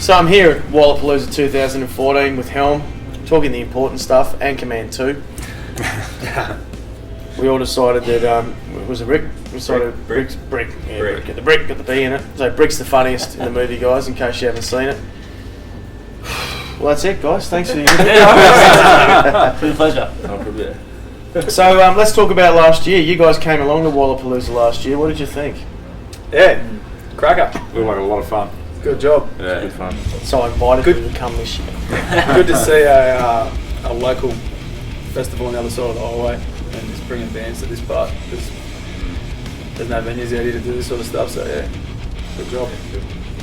So I'm here at Wallapalooza 2014 with Helm, talking the important stuff, and Command 2. We all decided that, was it Rick? We decided Brick. Yeah, Brick. Get the Brick, got the B in it. So Brick's the funniest in the movie, guys, in case you haven't seen it. Well, that's it, guys. Thanks for your It's been a pleasure. No problem. So let's talk about last year. You guys came along to Wallapalooza last year. What did you think? Yeah, cracker. We had a lot of fun. Good job. Yeah, good fun. So I invited you to come this year. Good to see a local festival on the other side of the highway and just bringing bands to this part. There's no venues out here to do this sort of stuff, so yeah, good job.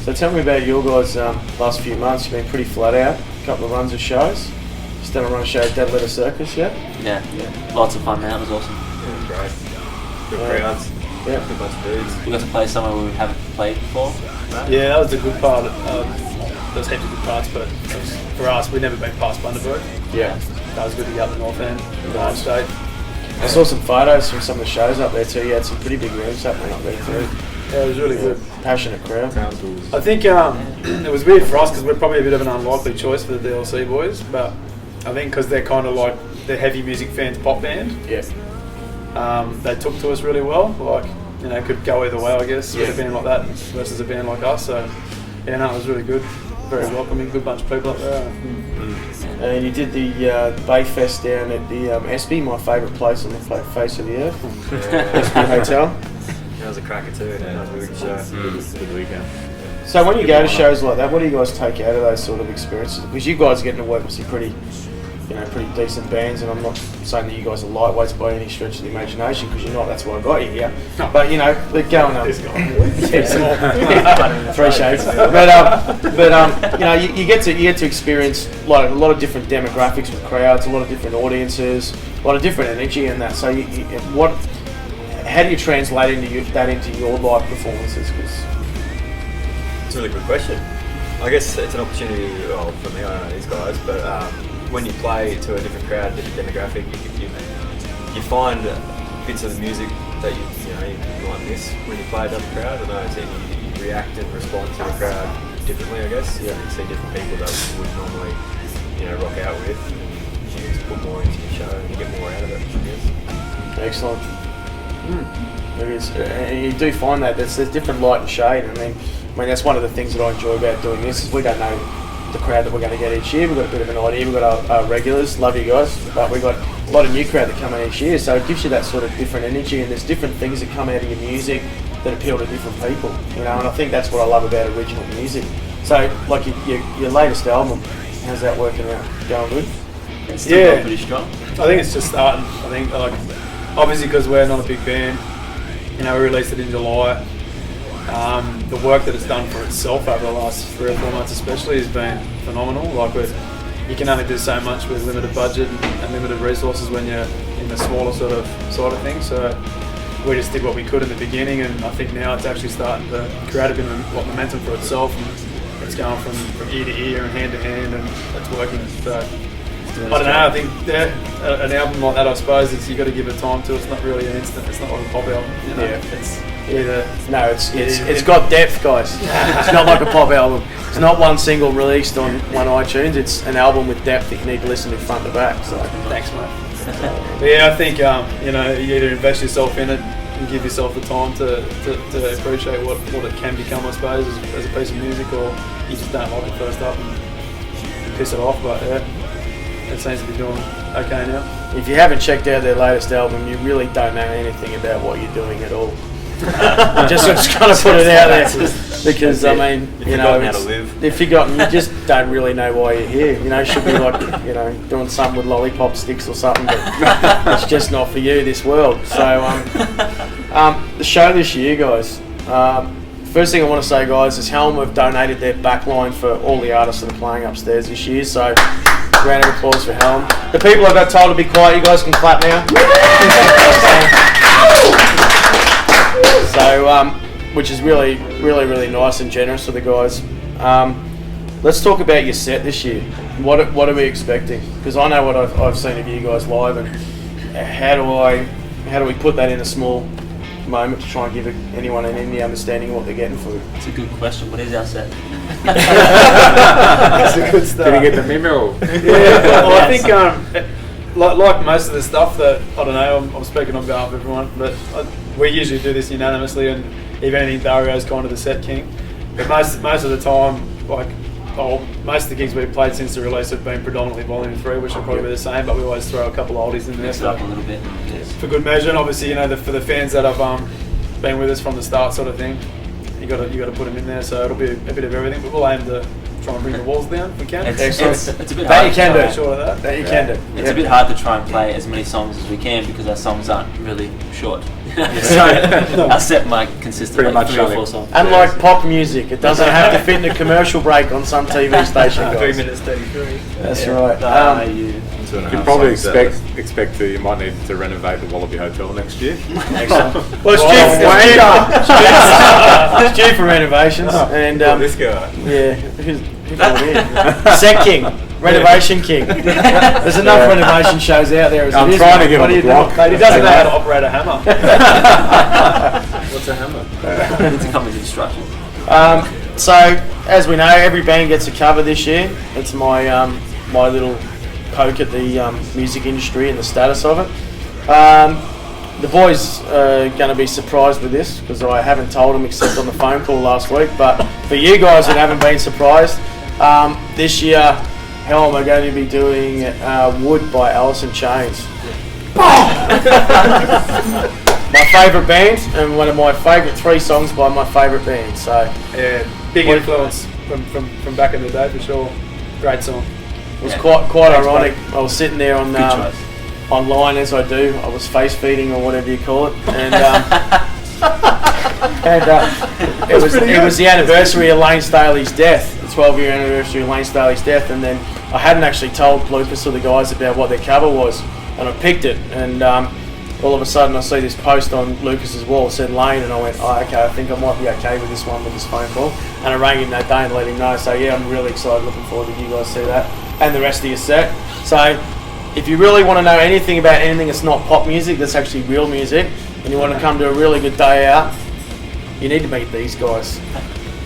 So tell me about your guys' last few months. You've been pretty flat out. A couple of runs of shows. Just done a run of show at Dead Letter Circus, yeah? Yeah, lots of fun, man. It was awesome. Yeah, great. Good crowds. Yeah. Good bunch of dudes. We got to play somewhere we haven't played before. Yeah, that was the good part. There's heaps of good parts, but for us, we've never been past Bundaberg. Yeah. That was good to get up the north end, the home state. I saw some photos from some of the shows up there too. You had some pretty big rooms happening up there too. Yeah, it was really good. Passionate crowd. I think it was weird for us because we're probably a bit of an unlikely choice for the DLC boys, but I think because they're kind of like the heavy music fans pop band, Yeah. they took to us really well. Like, you know, could go either way, I guess, with a band like that versus a band like us. So, yeah, no, it was really good. Very welcoming, good bunch of people up there. And you did the Bayfest down at the Espy, my favourite place on the face of the earth. Espy Hotel. That was a cracker too. Yeah, that was a good show. Good weekend. So when you go to shows like that, what do you guys take out of those sort of experiences? Because you guys are getting to work with some pretty decent bands, and I'm not saying that you guys are lightweights by any stretch of the imagination, because you're not. That's why I got you here. But you know, they're going up. 3 shades. But you know, you get to experience like a lot of different demographics with crowds, a lot of different audiences, a lot of different energy in that. So how do you translate that into your live performances? It's a really good question. I guess it's an opportunity for me. I don't know these guys, but when you play to a different crowd, a different demographic, you find bits of the music that you might miss when you play to a crowd. I don't know, so you react and respond to the crowd differently. I guess you see different people that you would normally rock out with. You just put more into your show and you get more out of it. I guess. Excellent. And you do find that there's different light and shade. I mean that's one of the things that I enjoy about doing this is we don't know the crowd that we're going to get each year. We've got a bit of an idea. We've got our regulars, love you guys, but we've got a lot of new crowd that come in each year, so it gives you that sort of different energy, and there's different things that come out of your music that appeal to different people, and I think that's what I love about original music. So like your latest album, how's that working out? Going good? It's still going pretty strong. I think it's just starting. I think like obviously because we're not a big band, we released it in July. The work that it's done for itself over the last 3 or 4 months especially has been phenomenal. Like you can only do so much with limited budget and limited resources when you're in the smaller sort of side of things. So we just did what we could in the beginning, and I think now it's actually starting to create a bit of momentum for itself, and it's going from ear to ear and hand to hand, and it's working. So I don't know, I think an album like that, I suppose, you've got to give it time to. It's not really an instant, it's not like a pop album. It's got depth, guys. It's not like a pop album. It's not one single released on one iTunes. It's an album with depth that you need to listen to front to back. So thanks, mate. Yeah, I think you either invest yourself in it and give yourself the time to appreciate what it can become, I suppose, as a piece of music, or you just don't like it first up and piss it off. But yeah, it seems to be doing okay now. If you haven't checked out their latest album, you really don't know anything about what you're doing at all. I'm just kind of put it out there because if you just don't really know why you're here. It should be like doing something with lollipop sticks or something, but it's just not for you, this world. So the show this year, guys. First thing I want to say, guys, is Helm have donated their backline for all the artists that are playing upstairs this year. So round of applause for Helm. The people I got told to be quiet, you guys can clap now. So, which is really, really, really nice and generous of the guys. Let's talk about your set this year. What are we expecting? Because I know what I've seen of you guys live, and how do we put that in a small moment to try and give anyone in India understanding of what they're getting for it. It's a good question. What is our set? That's a good start. Did he get the memo? Yeah, well, I think like most of the stuff that, I don't know, I'm speaking on behalf of everyone, but we usually do this unanimously, and if anything, Dario's kind of the set king. But most of the time, most of the gigs we've played since the release have been predominantly Volume 3, which will probably be the same, but we always throw a couple of oldies in there Mix it up a little bit. Yes. for good measure. And obviously, for the fans that have been with us from the start, sort of thing, you got to put them in there. So it'll be a bit of everything, but we'll aim to try and bring the walls down if we can. It's a bit That hard. you can do. Sure of that. That you can do. It's a bit hard to try and play as many songs as we can because our songs aren't really short. So our set might consist of Pretty like much 3 or short. 4 songs. Unlike pop music, it doesn't have to fit in a commercial break on some TV station. 3 Guys. minutes 33. That's right. You You probably expect to. You might need to renovate the Wallaby Hotel next year. Excellent. Well, it's due for renovations, and This guy. yeah, who called in? Set King, Renovation King. There's enough renovation shows out there. As I'm it is, trying to mate. give What him do a you do? block. Mate, he doesn't know how to operate a hammer. What's a hammer? need to come with instruction. So, as we know, every band gets a cover this year. It's my my little poke at the music industry and the status of it. The boys are going to be surprised with this because I haven't told them except on the phone call last week. But for you guys that haven't been surprised, this year Helm are going to be doing Wood by Alice in Chains. My favourite band and one of my favourite 3 songs by my favourite band. So Yeah, big influence from back in the day for sure. Great song. it was quite ironic. I was sitting there on Good choice. online as I do. I was face feeding or whatever you call it, and it was the anniversary of Lane Staley's death, the 12-year anniversary of Lane Staley's death, and then I hadn't actually told Lucas or the guys about what their cover was, and I picked it, and all of a sudden I see this post on Lucas's wall, it said Lane, and I went, oh, okay, I think I might be okay with this one, with this phone call, and I rang him that day and let him know. So yeah, I'm really excited, looking forward to you guys see that, and the rest of your set. So if you really want to know anything about anything that's not pop music, that's actually real music, and you want to come to a really good day out, you need to meet these guys.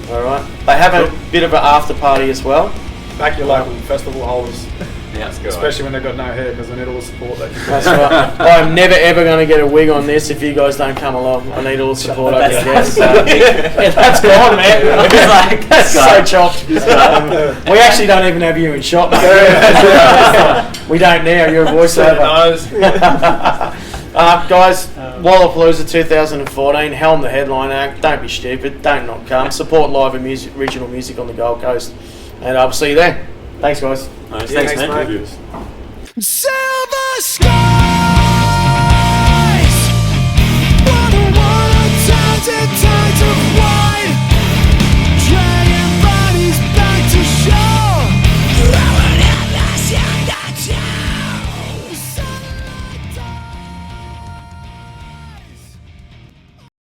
Alright? They have a bit of an after party as well. Back your local festival holders, Yeah, especially when they've got no hair, because they need all the support they can That's right. I'm never ever going to get a wig on this if you guys don't come along. I need all the support I can get. So, yeah, that's gone, man. It's like, that's so chopped. We actually don't even have you in shot, mate. We don't now. You're a voiceover. Guys, Wallapalooza 2014, Helm the headline act. Don't be stupid. Don't not come. Support live and regional music on the Gold Coast. And I'll see you there. Thanks, guys. Thanks, man. mate. Silver sky.